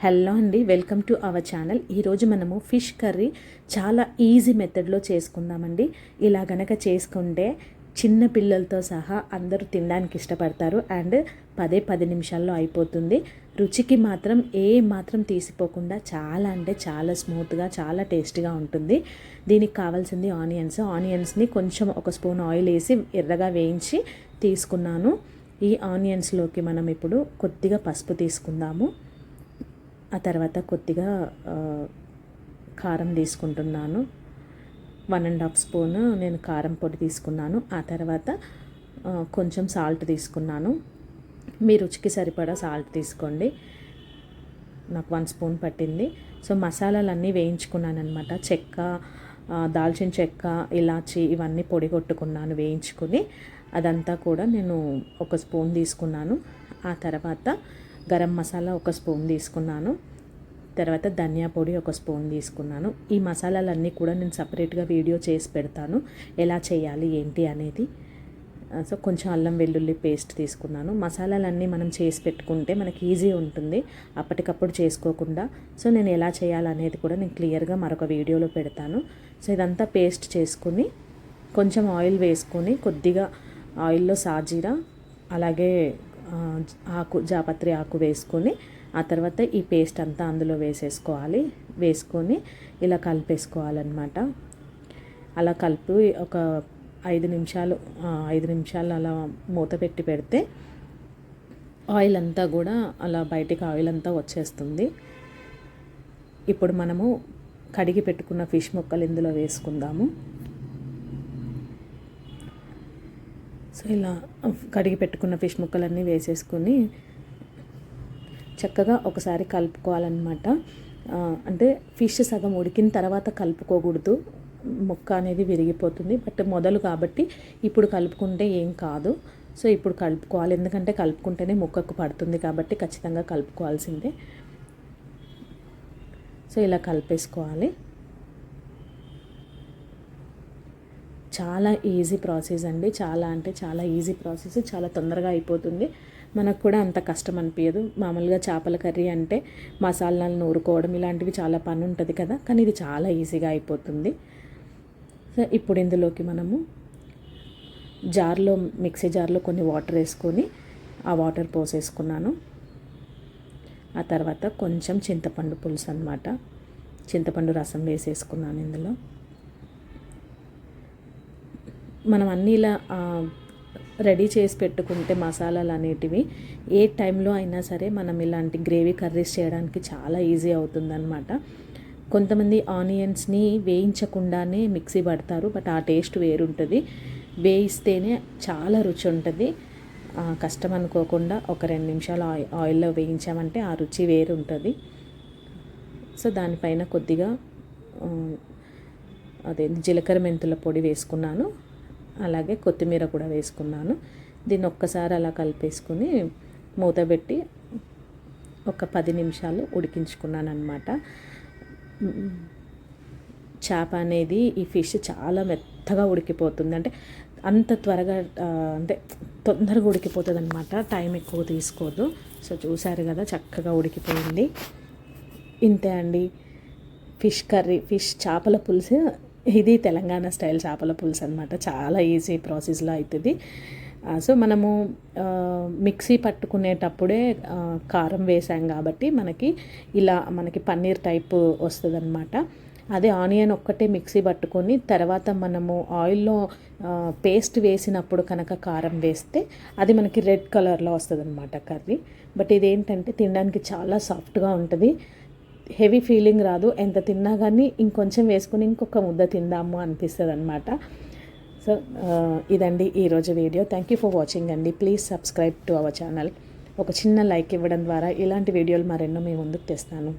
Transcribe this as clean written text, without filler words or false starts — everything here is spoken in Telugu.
హలో అండి, వెల్కమ్ టు అవర్ ఛానల్. ఈరోజు మనము ఫిష్ కర్రీ చాలా ఈజీ మెథడ్లో చేసుకుందామండి. ఇలా గనక చేసుకుంటే చిన్న పిల్లలతో సహా అందరూ తినడానికి ఇష్టపడతారు. అండ్ 10 నిమిషాల్లో అయిపోతుంది. రుచికి మాత్రం మాత్రం తీసిపోకుండా చాలా అంటే చాలా స్మూత్గా, చాలా టేస్టీగా ఉంటుంది. దీనికి కావాల్సింది ఆనియన్స్ని కొంచెం ఒక స్పూన్ ఆయిల్ వేసి ఎర్రగా వేయించి తీసుకున్నాను. ఈ ఆనియన్స్లోకి మనం ఇప్పుడు కొద్దిగా పసుపు తీసుకుందాము. ఆ తర్వాత కొద్దిగా కారం తీసుకుంటున్నాను. 1.5 స్పూన్ నేను కారం పొడి తీసుకున్నాను. ఆ తర్వాత కొంచెం సాల్ట్ తీసుకున్నాను. మీ రుచికి సరిపడా సాల్ట్ తీసుకోండి. నాకు 1 స్పూన్ పట్టింది. సో మసాలాలన్నీ వేయించుకున్నాను అనమాట. చెక్క, దాల్చిన చెక్క, ఇలాచి ఇవన్నీ పొడి కొట్టుకున్నాను వేయించుకుని. అదంతా కూడా నేను 1 స్పూన్ తీసుకున్నాను. ఆ తర్వాత గరం మసాలా 1 స్పూన్ తీసుకున్నాను. తర్వాత ధనియా పొడి 1 స్పూన్ తీసుకున్నాను. ఈ మసాలాలన్నీ కూడా నేను సపరేట్గా వీడియో చేసి పెడతాను, ఎలా చేయాలి ఏంటి అనేది. సో కొంచెం అల్లం వెల్లుల్లి పేస్ట్ తీసుకున్నాను. మసాలాలన్నీ మనం చేసి పెట్టుకుంటే మనకి ఈజీ ఉంటుంది, అప్పటికప్పుడు చేసుకోకుండా. సో నేను ఎలా చేయాలనేది కూడా నేను క్లియర్గా మరొక వీడియోలో పెడతాను. సో ఇదంతా పేస్ట్ చేసుకుని కొంచెం ఆయిల్ వేసుకొని, కొద్దిగా ఆయిల్లో సాజీరా అలాగే జాపత్రి ఆకు వేసుకొని, ఆ తర్వాత ఈ పేస్ట్ అంతా అందులో వేసుకొని ఇలా కలిపేసుకోవాలన్నమాట. అలా కలిపి ఒక 5 నిమిషాలు అలా మూత పెట్టి పెడితే ఆయిల్ అంతా కూడా అలా బయటికి ఆయిల్ అంతా వచ్చేస్తుంది. ఇప్పుడు మనము కడిగి పెట్టుకున్న ఫిష్ ముక్కలు ఇందులో వేసుకుందాము. సో ఇలా కడిగి పెట్టుకున్న ఫిష్ ముక్కలన్నీ వేసేసుకొని చక్కగా ఒకసారి కలుపుకోవాలన్నమాట. అంటే ఫిష్ సగం ఉడికిన తర్వాత కలుపుకోకూడదు, ముక్క అనేది విరిగిపోతుంది. బట్ మొదలు కాబట్టి ఇప్పుడు కలుపుకుంటే ఏం కాదు. సో ఇప్పుడు కలుపుకోవాలి, ఎందుకంటే కలుపుకుంటేనే ముక్కకు పడుతుంది కాబట్టి ఖచ్చితంగా కలుపుకోవాల్సిందే. సో ఇలా కలిపేసుకోవాలి. చాలా ఈజీ ప్రాసెస్ అండి, చాలా అంటే చాలా ఈజీ ప్రాసెస్, చాలా తొందరగా అయిపోతుంది. మనకు కూడా అంత కష్టం అనిపించదు. మామూలుగా చేపల కర్రీ అంటే మసాలాలు నూరుకోవడం ఇలాంటివి చాలా పని ఉంటుంది కదా, కానీ ఇది చాలా ఈజీగా అయిపోతుంది. సో ఇప్పుడు ఇందులోకి మనము మిక్సీ జార్లో కొన్ని వాటర్ వేసుకొని ఆ వాటర్ పోసేసుకున్నాను. ఆ తర్వాత కొంచెం చింతపండు పులుసు అన్నమాట, చింతపండు రసం వేసేసుకున్నాను ఇందులో. మనం అన్నీ ఇలా రెడీ చేసి పెట్టుకుంటే మసాలాలు అనేటివి ఏ టైంలో అయినా సరే మనం ఇలాంటి గ్రేవీ కర్రీస్ చేయడానికి చాలా ఈజీ అవుతుందన్నమాట. కొంతమంది ఆనియన్స్ని వేయించకుండానే మిక్సీ పడతారు, బట్ ఆ టేస్ట్ వేరుంటుంది. వేయిస్తేనే చాలా రుచి ఉంటుంది. కష్టం అనుకోకుండా ఒక 2 నిమిషాలు ఆయిల్లో వేయించామంటే ఆ రుచి వేరుంటుంది. సో దానిపైన కొద్దిగా జీలకర్ర మెంతుల పొడి వేసుకున్నాను, అలాగే కొత్తిమీర కూడా వేసుకున్నాను. దీన్ని ఒక్కసారి అలా కలిపేసుకుని మూత పెట్టి ఒక 10 నిమిషాలు ఉడికించుకున్నాను అనమాట. చేప అనేది, ఈ ఫిష్ చాలా మెత్తగా ఉడికిపోతుంది, అంటే అంత త్వరగా అంటే తొందరగా ఉడికిపోతుంది అనమాట, టైం ఎక్కువ తీసుకోదు. సో చూసారు కదా, చక్కగా ఉడికిపోయింది. ఇంతే అండి ఫిష్ కర్రీ, చేపల పులుసు. ఇది తెలంగాణ స్టైల్ చేపల పులుసు అనమాట, చాలా ఈజీ ప్రాసెస్లో అవుతుంది. సో మనము మిక్సీ పట్టుకునేటప్పుడే కారం వేసాం కాబట్టి మనకి పన్నీర్ టైప్ వస్తుంది అనమాట. అదే ఆనియన్ ఒక్కటే మిక్సీ పట్టుకొని తర్వాత మనము ఆయిల్లో పేస్ట్ వేసినప్పుడు కనుక కారం వేస్తే అది మనకి రెడ్ కలర్లో వస్తుంది అనమాట కర్రీ. బట్ ఇదేంటంటే తినడానికి చాలా సాఫ్ట్గా ఉంటుంది, హెవీ ఫీలింగ్ రాదు. ఎంత తిన్నా కానీ ఇంకొంచెం వేసుకొని ఇంకొక ముద్ద తిందాము అనిపిస్తుంది అనమాట. సో ఇదండి ఈరోజు వీడియో. థ్యాంక్ యూ ఫర్ వాచింగ్ అండి. Please subscribe to our channel. ఒక చిన్న లైక్ ఇవ్వడం ద్వారా ఇలాంటి వీడియోలు మరెన్నో మీ ముందుకు తెస్తాను.